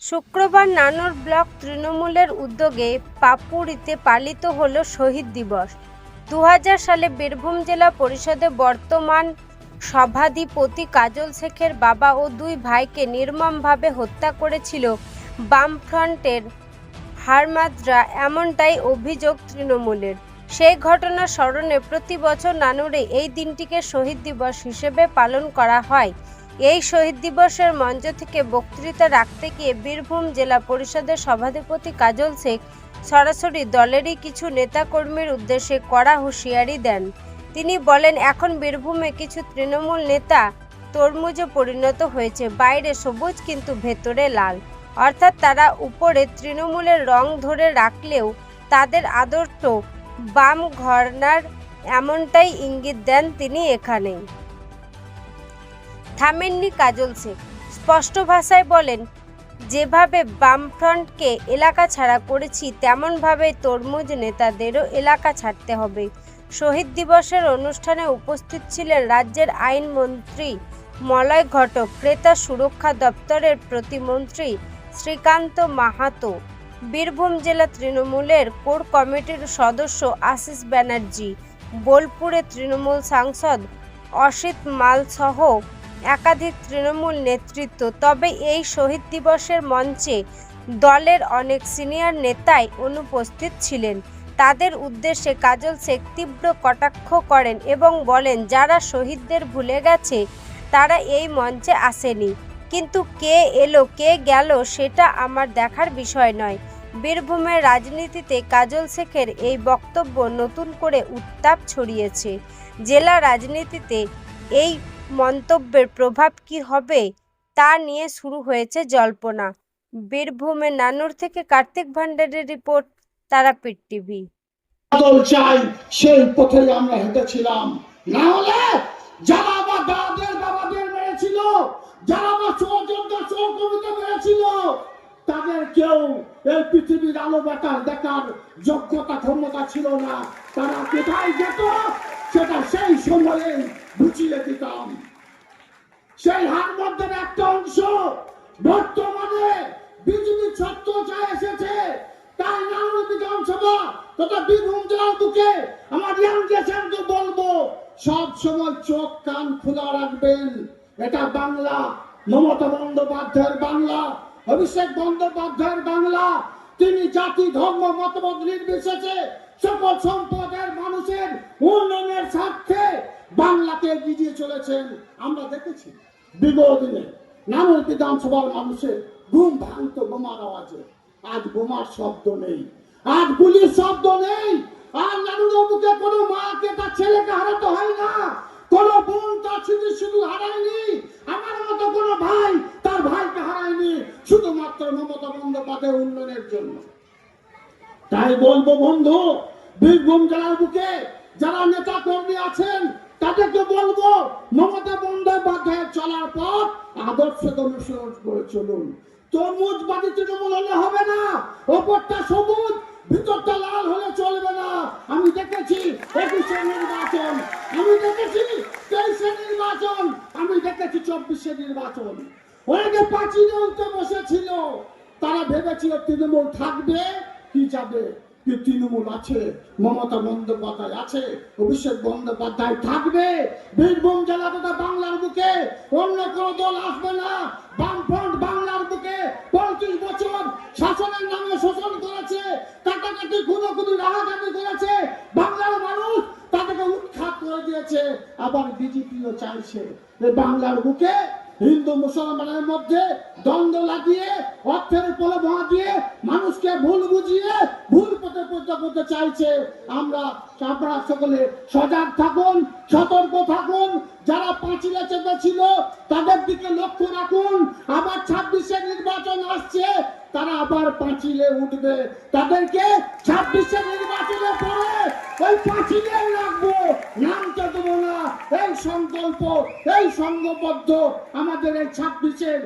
শুক্রবার নানুর ব্লক তৃণমূলের উদ্যোগে পাপুরিতে পালিত হলো শহীদ দিবস। 2000 সালে বীরভূম জেলা পরিষদে বর্তমান সভাধিপতি কাজল শেখের বাবা ও দুই ভাইকে নির্মমভাবে হত্যা করেছিল বামফ্রন্টের হারমাদরা, এমনটাই অভিযোগ তৃণমূলের। সেই ঘটনার স্মরণে প্রতি বছর নানুরে এই দিনটিকে শহীদ দিবস হিসেবে পালন করা হয়। এই শহীদ দিবসের মঞ্চ থেকে বক্তৃতা রাখতে গিয়ে বীরভূম জেলা পরিষদের সভাধিপতি কাজল শেখ সরাসরি দলেরই কিছু নেতাকর্মীর উদ্দেশ্যে কড়া হুঁশিয়ারি দেন। তিনি বলেন, এখন বীরভূমে কিছু তৃণমূল নেতা তরমুজে পরিণত হয়েছে, বাইরে সবুজ কিন্তু ভেতরে লাল। অর্থাৎ তারা উপরে তৃণমূলের রং ধরে রাখলেও তাদের আদর্শ বাম ঘরানার, এমনটাই ইঙ্গিত দেন তিনি। এখানেই থামেননি কাজল শেখ, স্পষ্ট ভাষায় বলেন, যেভাবে বামফ্রন্টকে এলাকা ছাড়া করেছি তেমনভাবে তরমুজ নেতাদেরও এলাকা ছাড়তে হবে। শহীদ দিবসের অনুষ্ঠানে উপস্থিত ছিলেন রাজ্যের আইনমন্ত্রী মলয় ঘটক, ক্রেতা সুরক্ষা দপ্তরের প্রতিমন্ত্রী শ্রীকান্ত মাহাতো, বীরভূম জেলা তৃণমূলের কোর কমিটির সদস্য আশিস ব্যানার্জি, বোলপুরে তৃণমূল সাংসদ অসিত মাল সহ একাধিক তৃণমূল নেতৃত্ব। তবে এই শহীদ দিবসের মঞ্চে দলের অনেক সিনিয়র নেতাই অনুপস্থিত ছিলেন। তাদের উদ্দেশ্যে কাজল শেখ তীব্র কটাক্ষ করেন এবং বলেন, যারা শহীদদের ভুলে গেছে তারা এই মঞ্চে আসেনি, কিন্তু কে এলো কে গেল সেটা আমার দেখার বিষয় নয়। বীরভূমের রাজনীতিতে কাজল শেখের এই বক্তব্য নতুন করে উত্তাপ ছড়িয়েছে। জেলা রাজনীতিতে এই মন্তব্যের প্রভাব কি হবে তা নিয়ে শুরু হয়েছে জল্পনা। বীরভূমের নানুর থেকে কার্তিক ভান্ডারের রিপোর্ট, তারাপীঠ টিভি। চাই সেই পথে আমরা হেঁটেছিলাম, না হলে যারা আমার দাদাদের বাবাদের মেরেছিল, যারা আমার সহযোদ্ধা সহকর্মীদের মেরেছিল, তাদের কেউ এই পৃথিবীর আলো বাতাস দেখার যোগ্যতা ক্ষমতা ছিল না। তারা কোথায় যেত সেটা সেই সময়ে বুঝিয়ে দিতাম। সেই হার মধ্যে একটা অংশ বর্তমানে বিজেপি ছত্রছায়া এসেছে। তাই নানুর বিধানসভা তথা বীরভূম জেলার বুকে আমার ইয়াং জেনারেশনকে বলবো, সব সময় চোখ কান খোলা রাখবেন। এটা বাংলা, মমতা বন্দ্যোপাধ্যায়ের বাংলা, অভিষেক বন্দ্যোপাধ্যায়ের বাংলা। তিনি জাতি ধর্ম মতবাদ নির্বিশেষে সকল সম্প্রদায়ের মানুষের উন্নয়নের স্বার্থে বাংলাকে এগিয়ে চলেছেন। আমরা দেখেছি বিগত দিনে নানুর বিধানসভার মানুষের ঘুম ভাঙত বোমার আওয়াজে। আজ বোমার শব্দ নেই, আজ গুলির শব্দ নেই। আর নানুর বুকে কোনো মাকে তার ছেলেকে হারাতে হয় না, কোনো বোন তার স্মৃতি শুধু হারায়নি, আমার মতো কোনো ভাই তার ভাইকে হারায়নি, শুধুমাত্র মমতা বন্দ্যোপাধ্যায়ের উন্নয়নের জন্য। তাই বলবো বন্ধু, বীরভূম জেলার বুকে যারা নেতা কর্মী আছেন তাদেরকে বলবো, মমতা বন্দ্যোপাধ্যায়ের চলার পথ আদর্শ অনুসরণ করে চলুন। তরমুজবাদী তৃণমূল হলে হবে না, ওপরটা সবুজ ভিতরটা লাল হলে চলবে না। আমি দেখেছি 21-এর নির্বাচন, আমি দেখেছি 23-এর নির্বাচন, আমি দেখেছি 24-এর নির্বাচন। অনেকে পাঁচিলে উঠতে বসেছিল, তারা ভেবেছিল তৃণমূল থাকবে কি যাবে, কি তৃণমূল আছে, মমতা বন্দ্যোপাধ্যায় আছে, অভিষেক বন্দ্যোপাধ্যায় থাকবে। বীরভূম জেলা তথা বাংলার বুকে অন্য কোনো দল আসবে না। বামফ্রন্ট বাংলার বুকে 35 বছর শাসনের নামে শোষণ করেছে, কাটাকাটি খুনোখুনি রাহাজানি করেছে, বাংলার মানুষ তাদেরকে উৎখাত করে দিয়েছে। আবার বিজেপিও চাইছে এই বাংলার বুকে হিন্দু মুসলমানের মধ্যে দ্বন্দ্ব লাগিয়ে, অর্থের প্রলোভন দিয়ে মানুষকে ভুল বুঝিয়ে ভুল পথে পরিচালিত করতে চাইছে। আপনারা সকলে সজাগ থাকুন, সতর্ক থাকুন। যারা পাঁচিলে চেপেছিল তাদের দিকে লক্ষ্য রাখুন। আবার 26-এর নির্বাচন আসছে, তারা আবার পাঁচিলে উঠবে। তাদেরকে 26-এর নির্বাচনের পরে ওই পাঁচিলে রাখবো, নামতে দেবো না। এই সংকল্প, এই সংঘবদ্ধ আমাদের এই 26-এর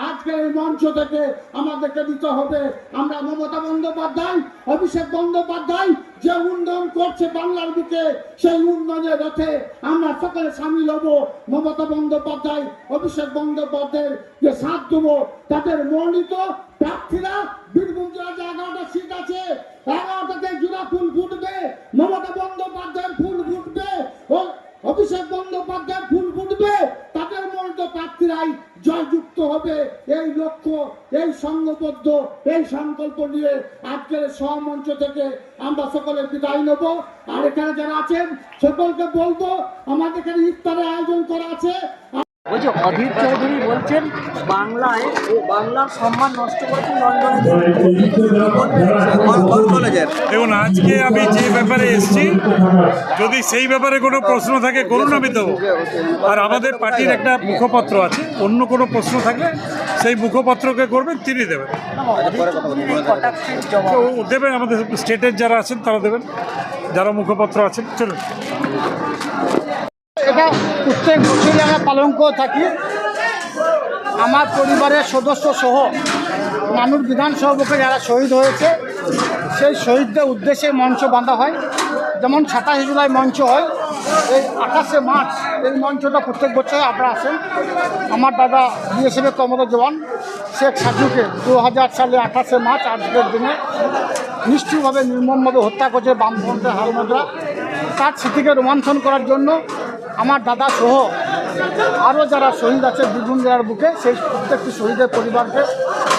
আজকের এই মঞ্চ থেকে আমাদেরকে দিতে হবে। আমরা মমতা বন্দ্যোপাধ্যায়, অভিষেক বন্দ্যোপাধ্যায় যে উন্নয়ন করছে বাংলার বুকে, সেই উন্নয়নের রথে আমরা সকলে সামিল হব। মমতা বন্দ্যোপাধ্যায়, অভিষেক বন্দ্যোপাধ্যায়ের যে সাথ দেবো, তাদের মনোনীত প্রার্থীরা বীরভূম জেলায় 11টা সিট আছে, 11টাতে জোড়া ফুল ফুটবে, মমতা বন্দ্যোপাধ্যায়ের ফুল ফুটবে, অভিষেক বন্দ্যোপাধ্যায়ের ফুল ফুটবে, তাদের মনোনীত প্রার্থীরাই জয়যুক্ত হবে। এই লক্ষ্য, এই সংঘবদ্ধ, এই সংকল্প নিয়ে আজকের সহমঞ্চ থেকে আমরা সকলে বিদায় নেব। আর এখানে যারা আছেন সকলকে বলবো, আমাদের এখানে ইফতারের আয়োজন করা আছে। বলছি অধীর চৌধুরী বলছেন বাংলায় বাংলার সম্মান নষ্ট করেছেন লন্ডনে। দেখুন, আজকে আমি যে ব্যাপারে এসেছি, যদি সেই ব্যাপারে কোনো প্রশ্ন থাকে করুন, আমি দেবো। আর আমাদের পার্টির একটা মুখপত্র আছে, অন্য কোনো প্রশ্ন থাকলে সেই মুখপত্রকে করবেন, তিনি দেবেন। তো দেবেন, আমাদের স্টেটের যারা আছেন তারা দেবেন, যারা মুখপত্র আছেন। চলুন। এটা প্রত্যেক বছরই আমরা পালন করে থাকি। আমার পরিবারের সদস্য সহ নানুর বিধানসভা বুকে যারা শহীদ হয়েছে, সেই শহীদদের উদ্দেশ্যে মঞ্চ বাঁধা হয়। যেমন 27 জুলাই মঞ্চ হয়, এই 28শে মার্চ এই মঞ্চটা প্রত্যেক বছর আপনারা আসেন। আমার দাদা বিএসএফের কর্মরত জওয়ান শেখ সাজুকে 2000 সালে 28শে মার্চ আজকের দিনে নিষ্ঠুরভাবে নির্মমভাবে হত্যা করছে বামফ্রন্টের হারমাদরা। তার স্মৃতিকে রোমন্থন করার জন্য আমার দাদা সহ আরও যারা শহীদ আছে বীরভূম জেলার বুকে, সেই প্রত্যেকটি শহীদের পরিবারকে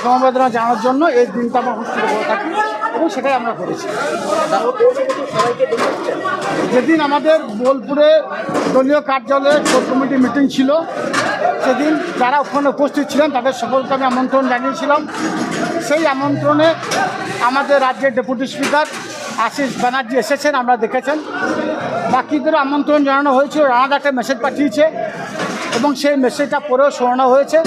সমবেদনা জানানোর জন্য এই দিনটা আমরা অনুষ্ঠিত করে থাকি এবং সেটাই আমরা করেছি। যেদিন আমাদের বোলপুরে দলীয় কার্যালয়ে কোর কমিটি মিটিং ছিল, সেদিন যারা ওখানে উপস্থিত ছিলেন তাদের সকলকে আমি আমন্ত্রণ জানিয়েছিলাম। সেই আমন্ত্রণে আমাদের রাজ্যের ডেপুটি স্পিকার আশিস ব্যানার্জি এসেছেন, আমরা দেখেছেন। বাকিদেরও আমন্ত্রণ জানানো হয়েছিল, রানাদা একটা মেসেজ পাঠিয়েছে এবং সেই মেসেজটা পরেও শোনানো হয়েছে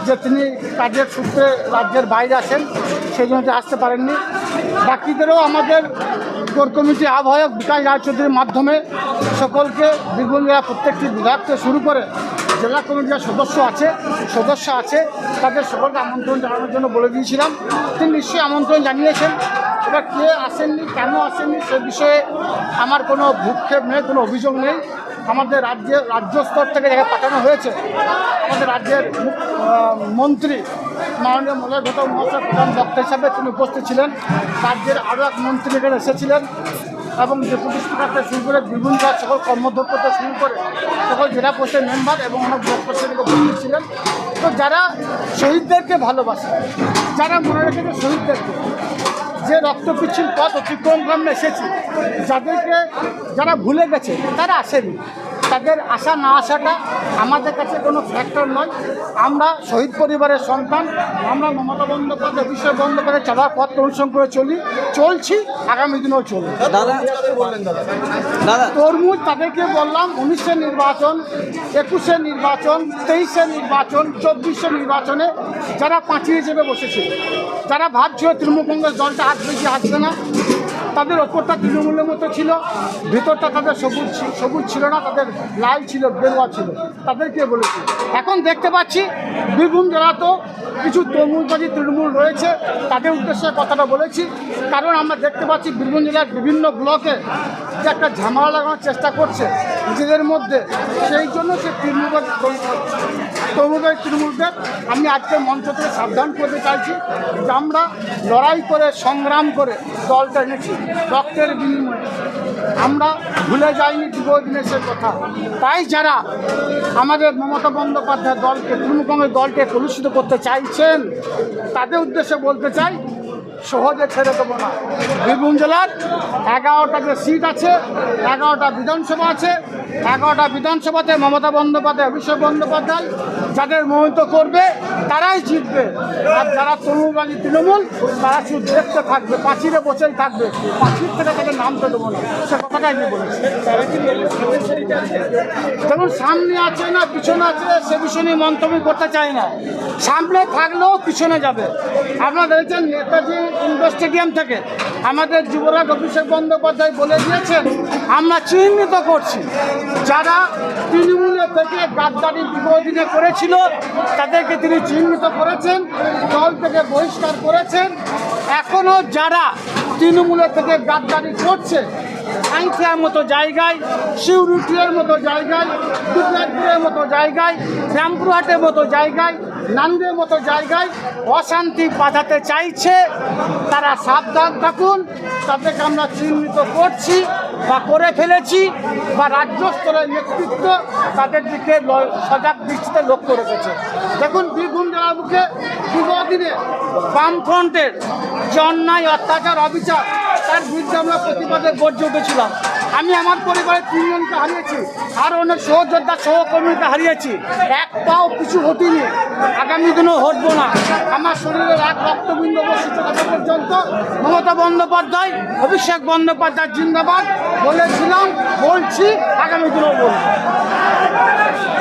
যে তিনি কাজের সূত্রে রাজ্যের বাইরে আছেন, সেই জন্য আসতে পারেননি। বাকিদেরও আমাদের কোর কমিটি আহ্বায়ক বিকাশ রায়চৌধুরীর মাধ্যমে সকলকে বীরভূম জেলার প্রত্যেকটি বিভাগ থেকে শুরু করে জেলা কমিটির সদস্য আছে তাদের সকলকে আমন্ত্রণ জানানোর জন্য বলে দিয়েছিলাম। তিনি নিশ্চয়ই আমন্ত্রণ জানিয়েছেন। এবার কে আসেননি, কেন আসেননি, সে বিষয়ে আমার কোনো ভূক্ষেপ নেই, কোনো অভিযোগ নেই। আমাদের রাজ্য স্তর থেকে যাকে পাঠানো হয়েছে, আমাদের রাজ্যের মন্ত্রী মাননীয় মলয় ঘটক মহাশয় প্রধান বক্তা হিসাবে তিনি উপস্থিত ছিলেন। রাজ্যের আরও এক মন্ত্রী এখানে এসেছিলেন এবং ডেপুটি স্পিকার থেকে শুরু করে বিভিন্ন সকল কর্মধ্যক্ষ থেকে শুরু করে সকল জেলা পরিষদের মেম্বার এবং অনেক ব্লক পরিষদের উপস্থিত ছিলেন। তো যারা শহীদদেরকে ভালোবাসে, যারা মনে রেখেছে শহীদদেরকে, যে রক্তপিচ্ছিল পথ অতিক্রম করে আমরা এসেছি, যারা ভুলে গেছে তারা আসেনি, তাদের আসা না আসাটা আমাদের কাছে কোনো ফ্যাক্টর নয়। আমরা শহীদ পরিবারের সন্তান, আমরা মমতা বন্দ্যোপাধ্যায়, অভিষেক বন্দ্যোপাধ্যায় চলার পথ অনুসরণ করে চলছি, আগামী দিনেও চলবে। তরমুজ তাদেরকে বললাম 19-এর নির্বাচন, 21-এর নির্বাচন, 23-এর নির্বাচন, 24-এর নির্বাচনে যারা পাঁচিয়ে চেপে বসেছিল, যারা ভাবছিল তৃণমূল কংগ্রেস দলটা আসবে কি আসবে না, তাদের ওপরটা তৃণমূলের মতো ছিল, ভিতরটা তাদের সবুজ ছিল না, তাদের লাল ছিল, গেরুয়া ছিল, তাদেরকে বলেছি। এখন দেখতে পাচ্ছি বীরভূম জেলাতেও কিছু তরমুজবাদী তৃণমূল রয়েছে, তাদের উদ্দেশ্যে কথাটা বলেছি। কারণ আমরা দেখতে পাচ্ছি বীরভূম জেলার বিভিন্ন ব্লকে যে একটা ঝামেলা লাগানোর চেষ্টা করছে নিজেদের মধ্যে, সেই জন্য সে তৃণমূলদের আমি আজকে মঞ্চ থেকে সাবধান করতে চাইছি যে আমরা লড়াই করে সংগ্রাম করে দলটা এনেছি রক্তের বিনিময়ে, আমরা ভুলে যাইনি দীর্ঘদিনের সে কথা। তাই যারা আমাদের মমতা বন্দ্যোপাধ্যায় দলকে, তৃণমূল কংগ্রেস দলকে কলুষিত করতে চাইছেন, তাদের উদ্দেশ্যে বলতে চাই সহজে ছেড়ে দেবো না। বীরভূম জেলার 11টা যে সিট আছে, 11টা বিধানসভা আছে, 11টা বিধানসভাতে মমতা বন্দ্যোপাধ্যায়, অভিষেক বন্দ্যোপাধ্যায় যাদের মনোনীত করবে তারাই জিতবে। আর যারা তৃণমূল তারা শুধু দেখতে থাকবে, পাঁচিলে বসেই থাকবে, পাঁচিল থেকে তাদের নামতে দেবো না, সে কথাটাই আমি বলেছি। যেমন সামনে আছে না পিছনে আছে সে বিষয় নিয়ে মন্তব্য করতে চাই না। সামনে থাকলেও পিছনে যাবে। আপনারা দেখেছেন নেতাজি ইন্ডোর স্টেডিয়াম থেকে আমাদের যুবরাজ অভিষেক বন্দ্যোপাধ্যায় বলে দিয়েছেন, আমরা চিহ্নিত করছি যারা তৃণমূলের থেকে গাদ্দারি বিগত করেছিল তাদেরকে তিনি চিহ্নিত করেছেন, দল থেকে বহিষ্কার করেছেন। এখনও যারা তৃণমূলের থেকে গাদ্দারি করছে, সাঁইথিয়ার মতো জায়গায়, শিউরুটিয়ার মতো জায়গায়, দুর্গাপুরের মতো জায়গায়, রামপুরহাটের মতো জায়গায়, নান্দের মতো জায়গায় অশান্তি বাঁধাতে চাইছে, তারা সাবধান থাকুন। তাদেরকে আমরা চিহ্নিত করছি বা করে ফেলেছি, বা রাজ্য স্তরের নেতৃত্ব তাদের দিকে সজাগ দৃষ্টিতে লক্ষ্য রেখেছে। দেখুন, বীরভূম জেলার বুকে বিগত দিনে বামফ্রন্টের যে অন্যায়, অত্যাচার, অবিচার, তার বিরুদ্ধে আমরা প্রতিবাদে গর্জে উঠেছিলাম। আমি আমার পরিবারের 3 জনকে হারিয়েছি, আরও অনেক সহযোদ্ধা সহকর্মীকে হারিয়েছি। এক পাও কিছু হটিনি, আগামী দিনেও হটবো না। আমার শরীরের এক রক্তবিন্দু অবশিষ্ট থাকা পর্যন্ত মমতা বন্দ্যোপাধ্যায়, অভিষেক বন্দ্যোপাধ্যায় জিন্দাবাদ বলেছিলাম, বলছি, আগামী দিনেও বলবো।